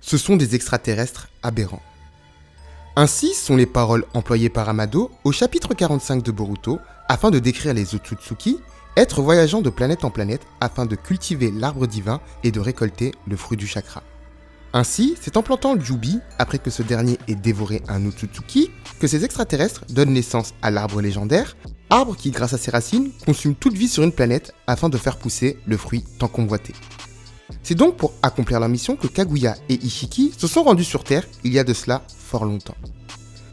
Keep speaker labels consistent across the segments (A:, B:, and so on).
A: ce sont des extraterrestres aberrants. Ainsi sont les paroles employées par Amado au chapitre 45 de Boruto afin de décrire les Otsutsuki, êtres voyageant de planète en planète afin de cultiver l'arbre divin et de récolter le fruit du chakra. Ainsi, c'est en plantant Jubi, après que ce dernier ait dévoré un Otsutsuki, que ces extraterrestres donnent naissance à l'arbre légendaire, arbre qui, grâce à ses racines, consume toute vie sur une planète afin de faire pousser le fruit tant convoité. C'est donc pour accomplir leur mission que Kaguya et Ishiki se sont rendus sur Terre il y a de cela fort longtemps.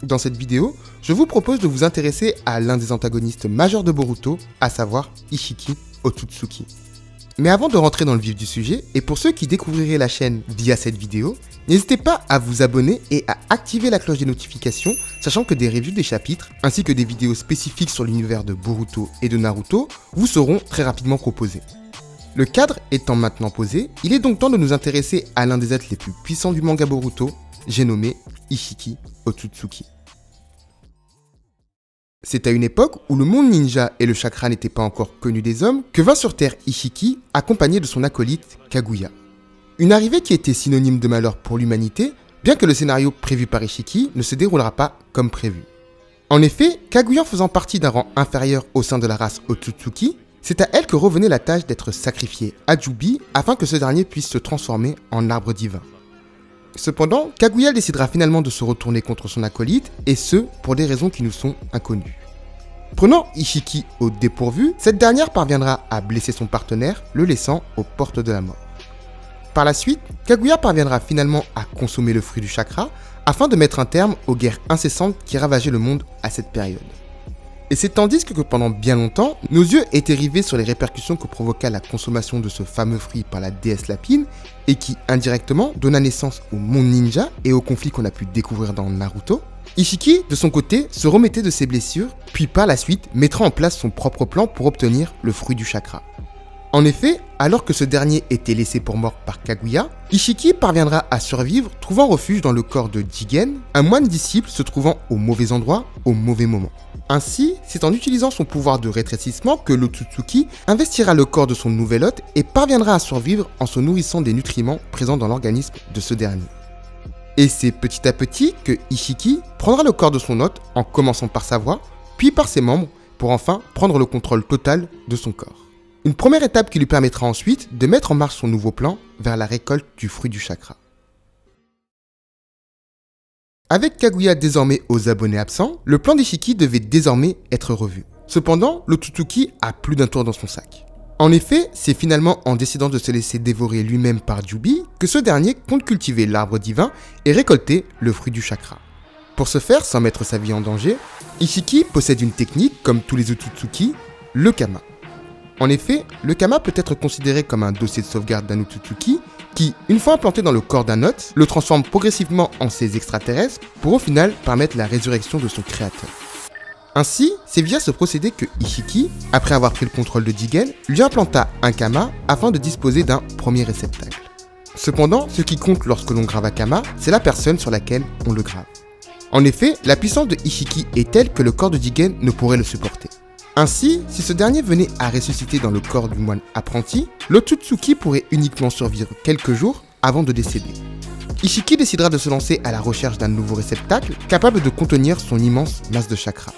A: Dans cette vidéo, je vous propose de vous intéresser à l'un des antagonistes majeurs de Boruto, à savoir Ishiki Otsutsuki. Mais avant de rentrer dans le vif du sujet, et pour ceux qui découvriraient la chaîne via cette vidéo, n'hésitez pas à vous abonner et à activer la cloche des notifications, sachant que des reviews des chapitres, ainsi que des vidéos spécifiques sur l'univers de Boruto et de Naruto, vous seront très rapidement proposées. Le cadre étant maintenant posé, il est donc temps de nous intéresser à l'un des êtres les plus puissants du manga Boruto, j'ai nommé Ishiki Otsutsuki. C'est à une époque où le monde ninja et le chakra n'étaient pas encore connus des hommes que vint sur Terre Ishiki, accompagné de son acolyte Kaguya. Une arrivée qui était synonyme de malheur pour l'humanité, bien que le scénario prévu par Ishiki ne se déroulera pas comme prévu. En effet, Kaguya faisant partie d'un rang inférieur au sein de la race Otsutsuki, c'est à elle que revenait la tâche d'être sacrifiée à Jubi afin que ce dernier puisse se transformer en arbre divin. Cependant, Kaguya décidera finalement de se retourner contre son acolyte, et ce, pour des raisons qui nous sont inconnues. Prenant Ishiki au dépourvu, cette dernière parviendra à blesser son partenaire, le laissant aux portes de la mort. Par la suite, Kaguya parviendra finalement à consommer le fruit du chakra, afin de mettre un terme aux guerres incessantes qui ravageaient le monde à cette période. Et c'est tandis que pendant bien longtemps, nos yeux étaient rivés sur les répercussions que provoqua la consommation de ce fameux fruit par la déesse Lapine, et qui, indirectement, donna naissance au monde ninja et au conflit qu'on a pu découvrir dans Naruto, Ishiki, de son côté, se remettait de ses blessures, puis par la suite, mettra en place son propre plan pour obtenir le fruit du chakra. En effet, alors que ce dernier était laissé pour mort par Kaguya, Ishiki parviendra à survivre, trouvant refuge dans le corps de Jigen, un moine disciple se trouvant au mauvais endroit, au mauvais moment. Ainsi, c'est en utilisant son pouvoir de rétrécissement que l'Otsutsuki investira le corps de son nouvel hôte et parviendra à survivre en se nourrissant des nutriments présents dans l'organisme de ce dernier. Et c'est petit à petit que Ishiki prendra le corps de son hôte en commençant par sa voix, puis par ses membres, pour enfin prendre le contrôle total de son corps. Une première étape qui lui permettra ensuite de mettre en marche son nouveau plan vers la récolte du fruit du chakra. Avec Kaguya désormais aux abonnés absents, le plan d'Ishiki devait désormais être revu. Cependant, l'Otsutsuki a plus d'un tour dans son sac. En effet, c'est finalement en décidant de se laisser dévorer lui-même par Jubi que ce dernier compte cultiver l'arbre divin et récolter le fruit du chakra. Pour ce faire, sans mettre sa vie en danger, Ishiki possède une technique, comme tous les Otsutsuki, le Kama. En effet, le Kama peut être considéré comme un dossier de sauvegarde d'un Otsutsuki qui, une fois implanté dans le corps d'un hôte, le transforme progressivement en ces extraterrestres pour au final permettre la résurrection de son créateur. Ainsi, c'est via ce procédé que Ishiki, après avoir pris le contrôle de Jigen, lui implanta un Kama afin de disposer d'un premier réceptacle. Cependant, ce qui compte lorsque l'on grave un Kama, c'est la personne sur laquelle on le grave. En effet, la puissance de Ishiki est telle que le corps de Jigen ne pourrait le supporter. Ainsi, si ce dernier venait à ressusciter dans le corps du moine apprenti, l'Otsutsuki pourrait uniquement survivre quelques jours avant de décéder. Ishiki décidera de se lancer à la recherche d'un nouveau réceptacle capable de contenir son immense masse de chakra.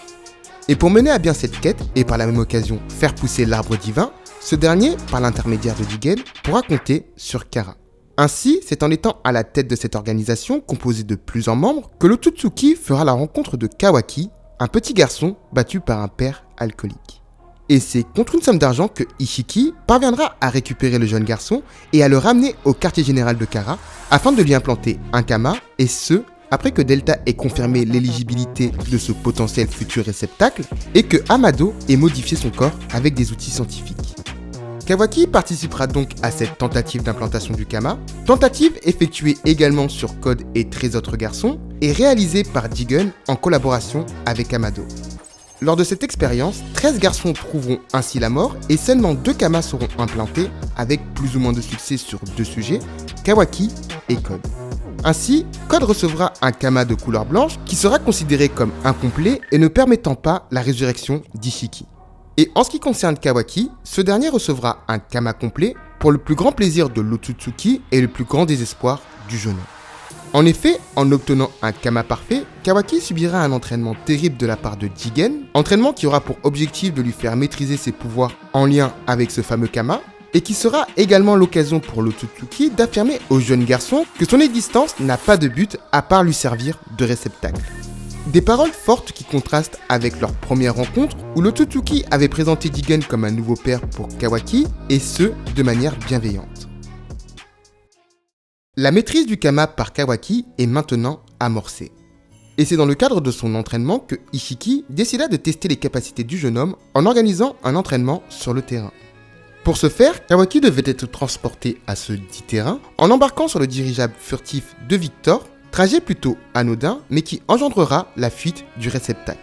A: Et pour mener à bien cette quête, et par la même occasion faire pousser l'arbre divin, ce dernier, par l'intermédiaire de Jigen, pourra compter sur Kara. Ainsi, c'est en étant à la tête de cette organisation, composée de plusieurs membres, que l'Otsutsuki fera la rencontre de Kawaki, un petit garçon battu par un père alcoolique. Et c'est contre une somme d'argent que Ishiki parviendra à récupérer le jeune garçon et à le ramener au quartier général de Kara afin de lui implanter un Kama, et ce, après que Delta ait confirmé l'éligibilité de ce potentiel futur réceptacle et que Amado ait modifié son corps avec des outils scientifiques. Kawaki participera donc à cette tentative d'implantation du Kama, tentative effectuée également sur Code et 13 autres garçons, et réalisée par Jigen en collaboration avec Amado. Lors de cette expérience, 13 garçons trouveront ainsi la mort et seulement 2 Kamas seront implantés avec plus ou moins de succès sur 2 sujets, Kawaki et Code. Ainsi, Code recevra un Kama de couleur blanche qui sera considéré comme incomplet et ne permettant pas la résurrection d'Ishiki. Et en ce qui concerne Kawaki, ce dernier recevra un Kama complet pour le plus grand plaisir de l'Otsutsuki et le plus grand désespoir du jeune homme. En effet, en obtenant un Kama parfait, Kawaki subira un entraînement terrible de la part de Jigen, entraînement qui aura pour objectif de lui faire maîtriser ses pouvoirs en lien avec ce fameux Kama, et qui sera également l'occasion pour l'Otsutsuki d'affirmer au jeune garçon que son existence n'a pas de but à part lui servir de réceptacle. Des paroles fortes qui contrastent avec leur première rencontre où l'Otsutsuki avait présenté Jigen comme un nouveau père pour Kawaki, et ce, de manière bienveillante. La maîtrise du Kama par Kawaki est maintenant amorcée. Et c'est dans le cadre de son entraînement que Ishiki décida de tester les capacités du jeune homme en organisant un entraînement sur le terrain. Pour ce faire, Kawaki devait être transporté à ce dit terrain en embarquant sur le dirigeable furtif de Victor, trajet plutôt anodin mais qui engendrera la fuite du réceptacle.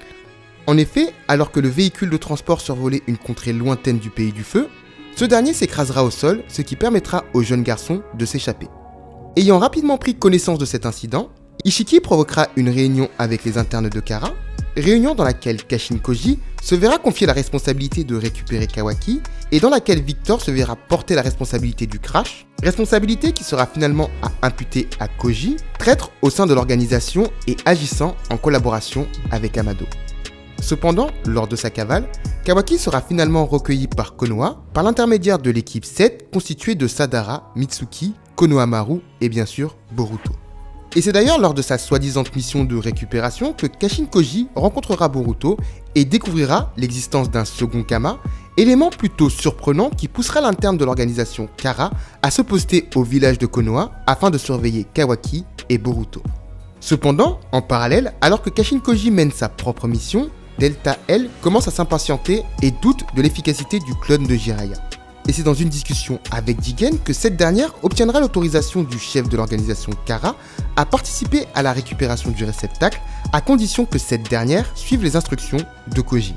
A: En effet, alors que le véhicule de transport survolait une contrée lointaine du pays du feu, ce dernier s'écrasera au sol, ce qui permettra au jeune garçon de s'échapper. Ayant rapidement pris connaissance de cet incident, Ishiki provoquera une réunion avec les internes de Kara, réunion dans laquelle Kashin Koji se verra confier la responsabilité de récupérer Kawaki et dans laquelle Victor se verra porter la responsabilité du crash, responsabilité qui sera finalement à imputer à Koji, traître au sein de l'organisation et agissant en collaboration avec Amado. Cependant, lors de sa cavale, Kawaki sera finalement recueilli par Konoha par l'intermédiaire de l'équipe 7 constituée de Sadara, Mitsuki, Konohamaru et bien sûr Boruto. Et c'est d'ailleurs lors de sa soi-disant mission de récupération que Kashin Koji rencontrera Boruto et découvrira l'existence d'un second Kama, élément plutôt surprenant qui poussera l'interne de l'organisation Kara à se poster au village de Konoha afin de surveiller Kawaki et Boruto. Cependant, en parallèle, alors que Kashin Koji mène sa propre mission, Delta L commence à s'impatienter et doute de l'efficacité du clone de Jiraiya. Et c'est dans une discussion avec Jigen que cette dernière obtiendra l'autorisation du chef de l'organisation Kara à participer à la récupération du réceptacle, à condition que cette dernière suive les instructions de Koji.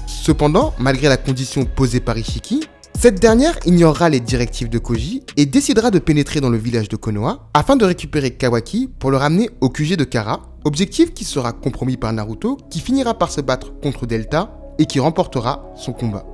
A: Cependant, malgré la condition posée par Ishiki, cette dernière ignorera les directives de Koji et décidera de pénétrer dans le village de Konoha afin de récupérer Kawaki pour le ramener au QG de Kara, objectif qui sera compromis par Naruto qui finira par se battre contre Delta et qui remportera son combat.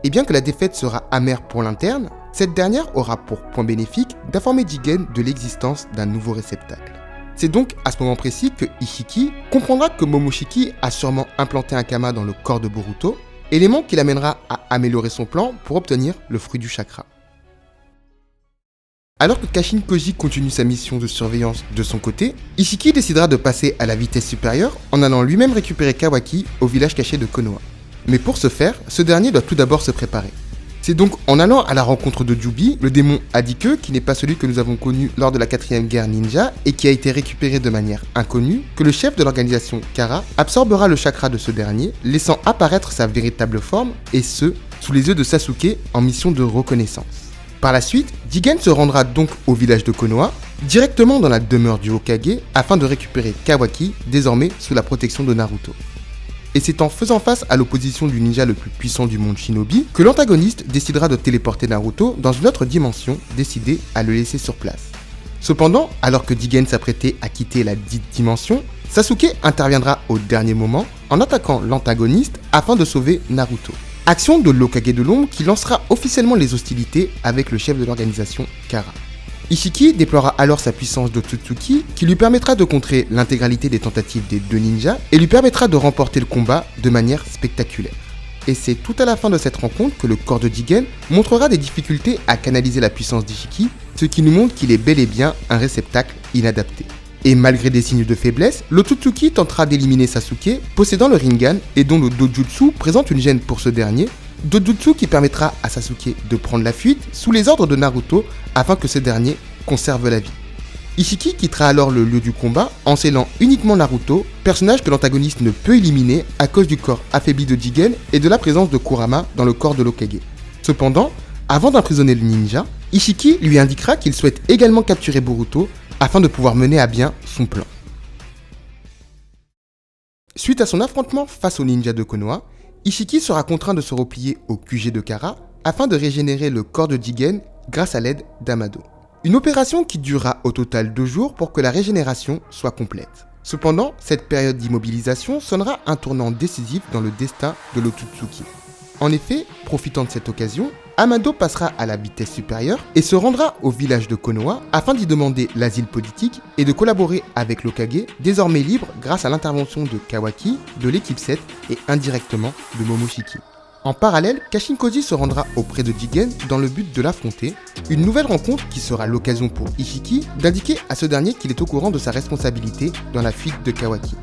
A: Et bien que la défaite sera amère pour l'interne, cette dernière aura pour point bénéfique d'informer Jigen de l'existence d'un nouveau réceptacle. C'est donc à ce moment précis que Ishiki comprendra que Momoshiki a sûrement implanté un Kama dans le corps de Boruto, élément qui l'amènera à améliorer son plan pour obtenir le fruit du chakra. Alors que Kashin Koji continue sa mission de surveillance de son côté, Ishiki décidera de passer à la vitesse supérieure en allant lui-même récupérer Kawaki au village caché de Konoha. Mais pour ce faire, ce dernier doit tout d'abord se préparer. C'est donc en allant à la rencontre de Jubi, le démon Adike, qui n'est pas celui que nous avons connu lors de la 4ème guerre ninja et qui a été récupéré de manière inconnue, que le chef de l'organisation Kara absorbera le chakra de ce dernier, laissant apparaître sa véritable forme, et ce, sous les yeux de Sasuke en mission de reconnaissance. Par la suite, Jigen se rendra donc au village de Konoha, directement dans la demeure du Hokage, afin de récupérer Kawaki, désormais sous la protection de Naruto. Et c'est en faisant face à l'opposition du ninja le plus puissant du monde shinobi que l'antagoniste décidera de téléporter Naruto dans une autre dimension, décidé à le laisser sur place. Cependant, alors que Jigen s'apprêtait à quitter la dite dimension, Sasuke interviendra au dernier moment en attaquant l'antagoniste afin de sauver Naruto. Action de l'Hokage de l'ombre qui lancera officiellement les hostilités avec le chef de l'organisation Kara. Ishiki déploiera alors sa puissance d'Otsutsuki qui lui permettra de contrer l'intégralité des tentatives des deux ninjas et lui permettra de remporter le combat de manière spectaculaire. Et c'est tout à la fin de cette rencontre que le corps de Jigen montrera des difficultés à canaliser la puissance d'Ishiki, ce qui nous montre qu'il est bel et bien un réceptacle inadapté. Et malgré des signes de faiblesse, l'Otsutsuki tentera d'éliminer Sasuke, possédant le Rinnegan et dont le Dojutsu présente une gêne pour ce dernier, Dojutsu qui permettra à Sasuke de prendre la fuite sous les ordres de Naruto afin que ce dernier conserve la vie. Ishiki quittera alors le lieu du combat en scellant uniquement Naruto, personnage que l'antagoniste ne peut éliminer à cause du corps affaibli de Jigen et de la présence de Kurama dans le corps de l'Hokage. Cependant, avant d'emprisonner le ninja, Ishiki lui indiquera qu'il souhaite également capturer Boruto afin de pouvoir mener à bien son plan. Suite à son affrontement face au ninja de Konoha, Ishiki sera contraint de se replier au QG de Kara afin de régénérer le corps de Jigen grâce à l'aide d'Amado. Une opération qui durera au total 2 jours pour que la régénération soit complète. Cependant, cette période d'immobilisation sonnera un tournant décisif dans le destin de l'Otsutsuki. En effet, profitant de cette occasion, Amado passera à la vitesse supérieure et se rendra au village de Konoha afin d'y demander l'asile politique et de collaborer avec l'Hokage, désormais libre grâce à l'intervention de Kawaki, de l'équipe 7 et indirectement de Momoshiki. En parallèle, Kashin-Koji se rendra auprès de Jigen dans le but de l'affronter, une nouvelle rencontre qui sera l'occasion pour Ishiki d'indiquer à ce dernier qu'il est au courant de sa responsabilité dans la fuite de Kawaki.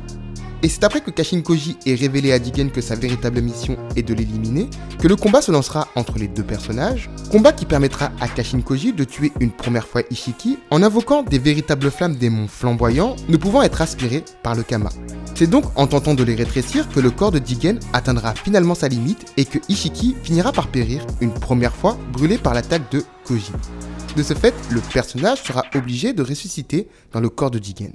A: Et c'est après que Kashin-Koji ait révélé à Jigen que sa véritable mission est de l'éliminer, que le combat se lancera entre les deux personnages, combat qui permettra à Kashin-Koji de tuer une première fois Ishiki en invoquant des véritables flammes démons flamboyants ne pouvant être aspirés par le Kama. C'est donc en tentant de les rétrécir que le corps de Jigen atteindra finalement sa limite et que Ishiki finira par périr une première fois brûlé par l'attaque de Koji. De ce fait, le personnage sera obligé de ressusciter dans le corps de Jigen.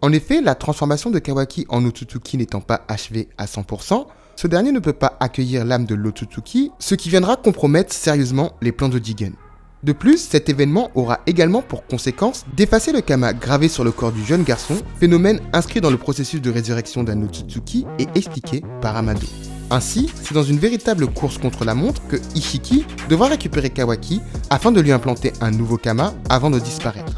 A: En effet, la transformation de Kawaki en Otsutsuki n'étant pas achevée à 100%, ce dernier ne peut pas accueillir l'âme de l'Otsutsuki, ce qui viendra compromettre sérieusement les plans de Jigen. De plus, cet événement aura également pour conséquence d'effacer le Kama gravé sur le corps du jeune garçon, phénomène inscrit dans le processus de résurrection d'un Otsutsuki et expliqué par Amado. Ainsi, c'est dans une véritable course contre la montre que Ishiki devra récupérer Kawaki afin de lui implanter un nouveau Kama avant de disparaître.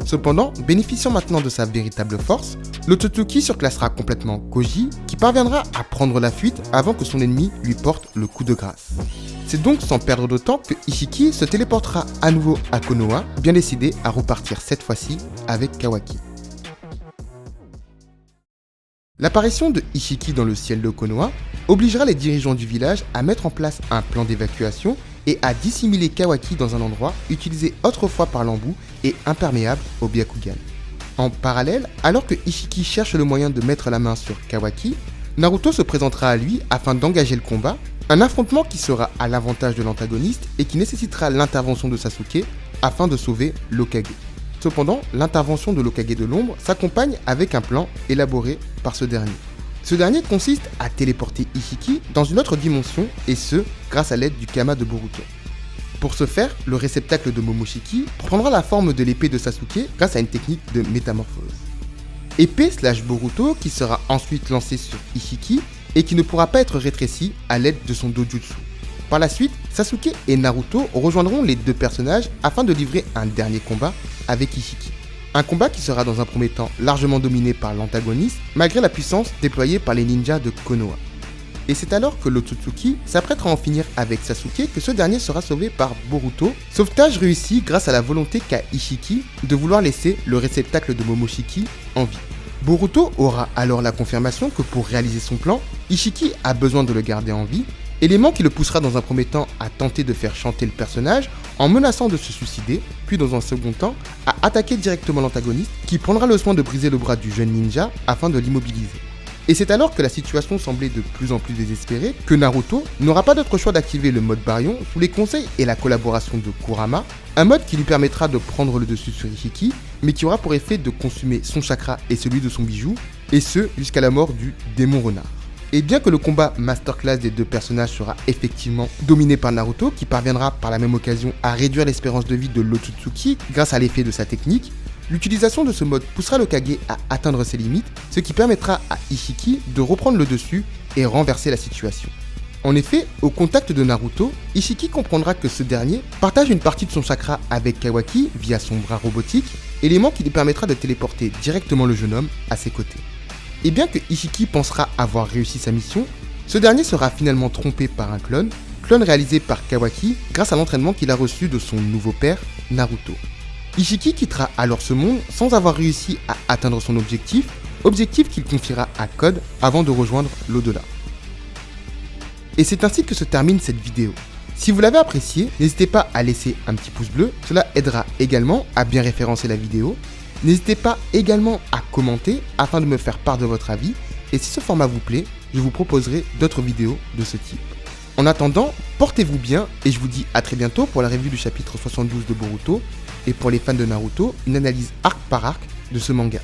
A: Cependant, bénéficiant maintenant de sa véritable force, l'Otsutsuki surclassera complètement Koji, qui parviendra à prendre la fuite avant que son ennemi lui porte le coup de grâce. C'est donc sans perdre de temps que Ishiki se téléportera à nouveau à Konoha, bien décidé à repartir cette fois-ci avec Kawaki. L'apparition de Ishiki dans le ciel de Konoha obligera les dirigeants du village à mettre en place un plan d'évacuation et à dissimuler Kawaki dans un endroit utilisé autrefois par l'embout et imperméable au Byakugan. En parallèle, alors que Ishiki cherche le moyen de mettre la main sur Kawaki, Naruto se présentera à lui afin d'engager le combat, un affrontement qui sera à l'avantage de l'antagoniste et qui nécessitera l'intervention de Sasuke afin de sauver l'Hokage. Cependant, l'intervention de l'Hokage de l'ombre s'accompagne avec un plan élaboré par ce dernier. Ce dernier consiste à téléporter Ishiki dans une autre dimension, et ce, grâce à l'aide du Kama de Boruto. Pour ce faire, le réceptacle de Momoshiki prendra la forme de l'épée de Sasuke grâce à une technique de métamorphose. Épée / Boruto qui sera ensuite lancée sur Ishiki et qui ne pourra pas être rétrécie à l'aide de son dojutsu. Par la suite, Sasuke et Naruto rejoindront les deux personnages afin de livrer un dernier combat avec Ishiki. Un combat qui sera dans un premier temps largement dominé par l'antagoniste, malgré la puissance déployée par les ninjas de Konoha. Et c'est alors que l'Otsutsuki s'apprêtera à en finir avec Sasuke que ce dernier sera sauvé par Boruto, sauvetage réussi grâce à la volonté qu'a Ishiki de vouloir laisser le réceptacle de Momoshiki en vie. Boruto aura alors la confirmation que pour réaliser son plan, Ishiki a besoin de le garder en vie, élément qui le poussera dans un premier temps à tenter de faire chanter le personnage en menaçant de se suicider, puis dans un second temps à attaquer directement l'antagoniste qui prendra le soin de briser le bras du jeune ninja afin de l'immobiliser. Et c'est alors que la situation semblait de plus en plus désespérée que Naruto n'aura pas d'autre choix d'activer le mode Baryon sous les conseils et la collaboration de Kurama, un mode qui lui permettra de prendre le dessus sur Ishiki, mais qui aura pour effet de consumer son chakra et celui de son bijou, et ce jusqu'à la mort du démon renard. Et bien que le combat masterclass des deux personnages sera effectivement dominé par Naruto, qui parviendra par la même occasion à réduire l'espérance de vie de l'Otsutsuki grâce à l'effet de sa technique, l'utilisation de ce mode poussera l'Hokage à atteindre ses limites, ce qui permettra à Ishiki de reprendre le dessus et renverser la situation. En effet, au contact de Naruto, Ishiki comprendra que ce dernier partage une partie de son chakra avec Kawaki via son bras robotique, élément qui lui permettra de téléporter directement le jeune homme à ses côtés. Et bien que Ishiki pensera avoir réussi sa mission, ce dernier sera finalement trompé par un clone réalisé par Kawaki grâce à l'entraînement qu'il a reçu de son nouveau père, Naruto. Ishiki quittera alors ce monde sans avoir réussi à atteindre son objectif qu'il confiera à Code avant de rejoindre l'au-delà. Et c'est ainsi que se termine cette vidéo. Si vous l'avez appréciée, n'hésitez pas à laisser un petit pouce bleu, cela aidera également à bien référencer la vidéo. N'hésitez pas également à commenter afin de me faire part de votre avis, et si ce format vous plaît, je vous proposerai d'autres vidéos de ce type. En attendant, portez-vous bien et je vous dis à très bientôt pour la review du chapitre 72 de Boruto, et pour les fans de Naruto, une analyse arc par arc de ce manga.